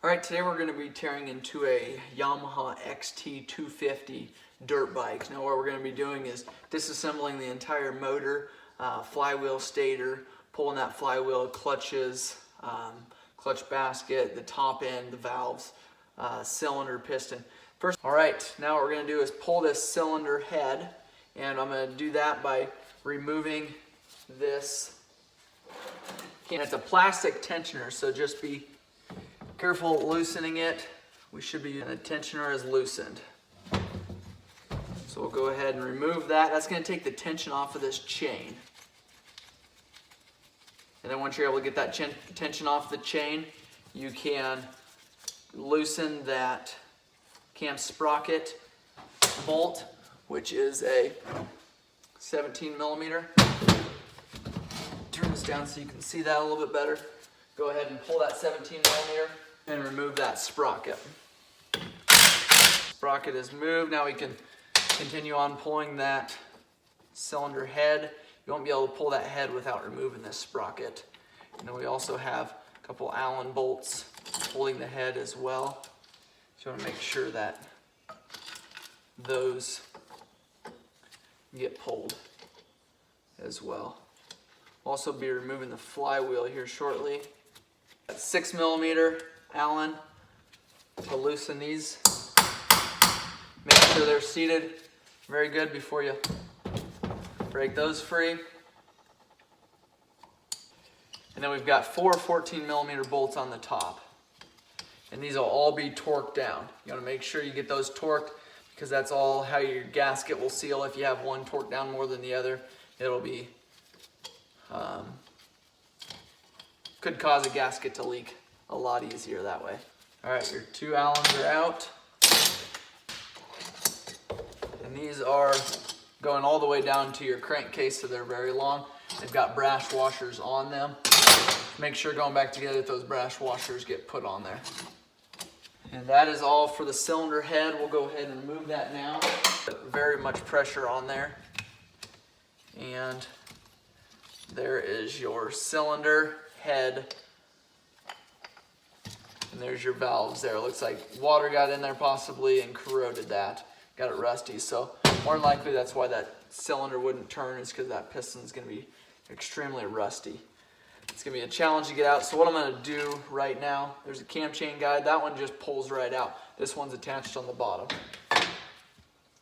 Alright, today we're going to be tearing into a Yamaha XT250 dirt bike. Now what we're going to be doing is disassembling the entire motor, flywheel, stator, pulling that flywheel, clutches, clutch basket, the top end, the valves, cylinder, piston. Alright, now what we're going to do is pull this cylinder head, and I'm going to do that by removing this. And it's a plastic tensioner, so just be careful loosening it. We should be using the tensioner is loosened. So we'll go ahead and remove that. That's going to take the tension off of this chain. And then once you're able to get that tension off the chain, you can loosen that cam sprocket bolt, which is a 17 millimeter. Turn this down so you can see that a little bit better. Go ahead and pull that 17 millimeter and remove that sprocket. Sprocket is moved. Now we can continue on pulling that cylinder head. You won't be able to pull that head without removing this sprocket. And then we also have a couple Allen bolts holding the head as well. So you want to make sure that those get pulled as well. We'll also be removing the flywheel here shortly. 6 millimeter Allen to loosen these. Make sure they're seated very good before you break those free. And then we've got 4 14 millimeter bolts on the top. And these will all be torqued down. You want to make sure you get those torqued because that's all how your gasket will seal. If you have one torqued down more than the other, it'll be could cause a gasket to leak a lot easier that way. All right, your 2 Allens are out. And these are going all the way down to your crankcase, so they're very long. They've got brass washers on them. Make sure going back together that those brass washers get put on there. And that is all for the cylinder head. We'll go ahead and remove that now. Very much pressure on there. And there is your cylinder head. And there's your valves there. It looks like water got in there possibly and corroded that. Got it rusty. So more than likely that's why that cylinder wouldn't turn, is because that piston is going to be extremely rusty. It's going to be a challenge to get out. So what I'm going to do right now, there's a cam chain guide. That one just pulls right out. This one's attached on the bottom.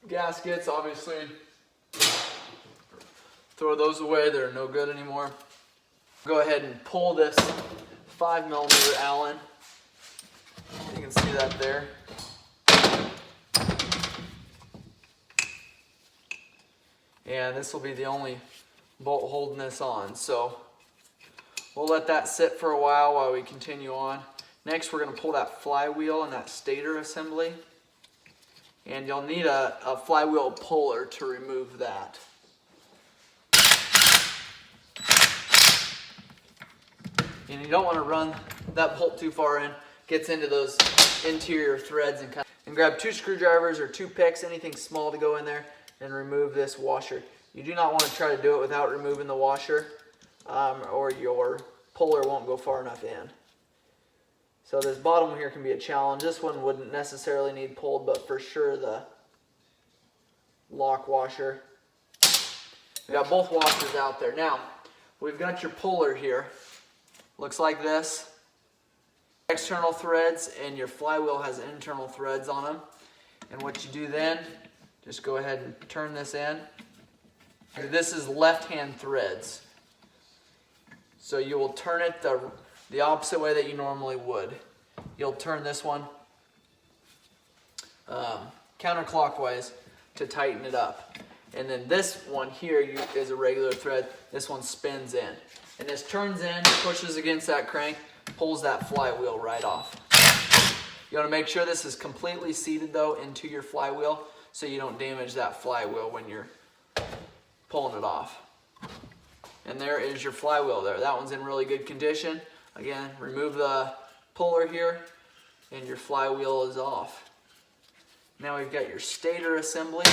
Gaskets, obviously, throw those away. They're no good anymore. Go ahead and pull this 5 millimeter Allen. You can see that there. And this will be the only bolt holding this on. So we'll let that sit for a while we continue on. Next, we're going to pull that flywheel and that stator assembly. And you'll need a flywheel puller to remove that. And you don't want to run that bolt too far in. Gets into those interior threads and grab 2 screwdrivers or 2 picks, anything small to go in there, and remove this washer. You do not want to try to do it without removing the washer, or your puller won't go far enough in. So this bottom one here can be a challenge. This one wouldn't necessarily need pulled, but for sure the lock washer. We got both washers out there. Now, we've got your puller here. Looks like this. External threads, and your flywheel has internal threads on them. And what you do then, just go ahead and turn this in. This is left-hand threads. So you will turn it the opposite way that you normally would. You'll turn this one counterclockwise to tighten it up. And then this one here is a regular thread. This one spins in. And this turns in, pushes against that crank, pulls that flywheel right off. You want to make sure this is completely seated though into your flywheel so you don't damage that flywheel when you're pulling it off. And there is your flywheel there. That one's in really good condition. Again, remove the puller here and your flywheel is off. Now we've got your stator assembly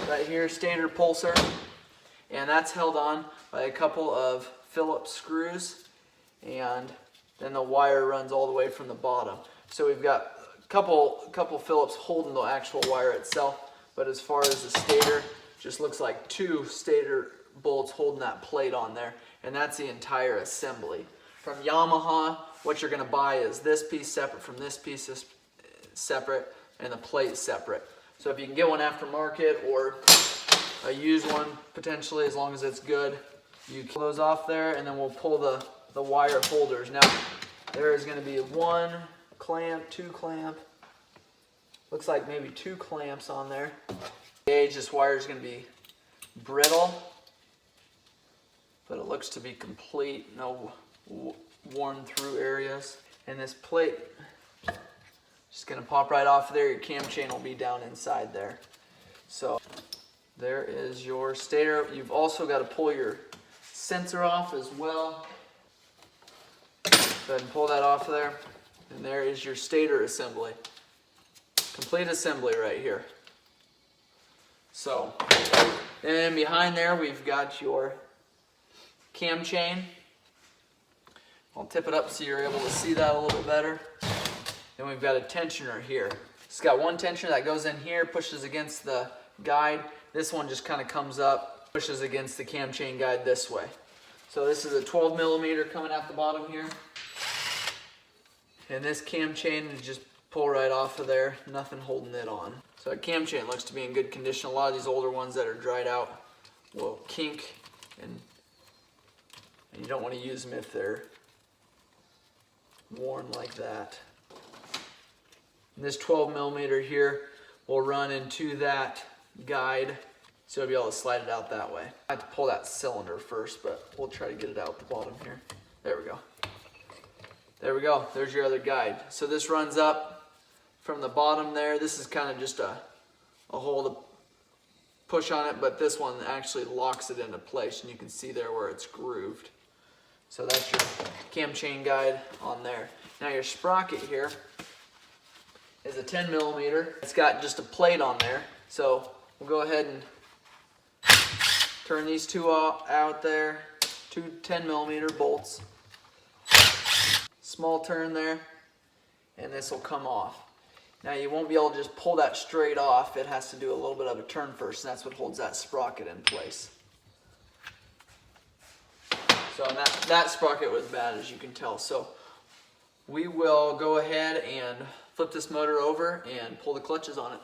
right here, stator pulser, and that's held on by a couple of Phillips screws, and then the wire runs all the way from the bottom. So we've got a couple Phillips holding the actual wire itself, but as far as the stator, just looks like 2 stator bolts holding that plate on there, and that's the entire assembly. From Yamaha, what you're going to buy is this piece separate from this piece separate, and the plate separate. So if you can get one aftermarket or a used one potentially, as long as it's good, you pull those off there, and then we'll pull the wire holders. Now there is going to be 1 clamp, 2 clamp, looks like maybe 2 clamps on there. Gauge, this wire is going to be brittle, but it looks to be complete, no worn through areas. And this plate just going to pop right off of there. Your cam chain will be down inside there. So there is your stator. You've also got to pull your sensor off as well. Go ahead and pull that off of there. And there is your stator assembly. Complete assembly right here. So, and behind there we've got your cam chain. I'll tip it up so you're able to see that a little bit better. Then we've got a tensioner here. It's got 1 tensioner that goes in here, pushes against the guide. This one just kind of comes up, pushes against the cam chain guide this way. So this is a 12 millimeter coming out the bottom here. And this cam chain is just pull right off of there, nothing holding it on. So a cam chain looks to be in good condition. A lot of these older ones that are dried out will kink, and you don't want to use them if they're worn like that. And this 12 millimeter here will run into that guide, so you'll be able to slide it out that way. I have to pull that cylinder first, but we'll try to get it out the bottom here. There we go. There we go. There's your other guide. So this runs up from the bottom there. This is kind of just a hole to push on it, but this one actually locks it into place, and you can see there where it's grooved. So that's your cam chain guide on there. Now your sprocket here is a 10 millimeter. It's got just a plate on there. So we'll go ahead and turn these 2 out there. 2 10 millimeter bolts. Small turn there, and this will come off. Now you won't be able to just pull that straight off. It has to do a little bit of a turn first, and that's what holds that sprocket in place. So that sprocket was bad, as you can tell. So we will go ahead and flip this motor over and pull the clutches on it.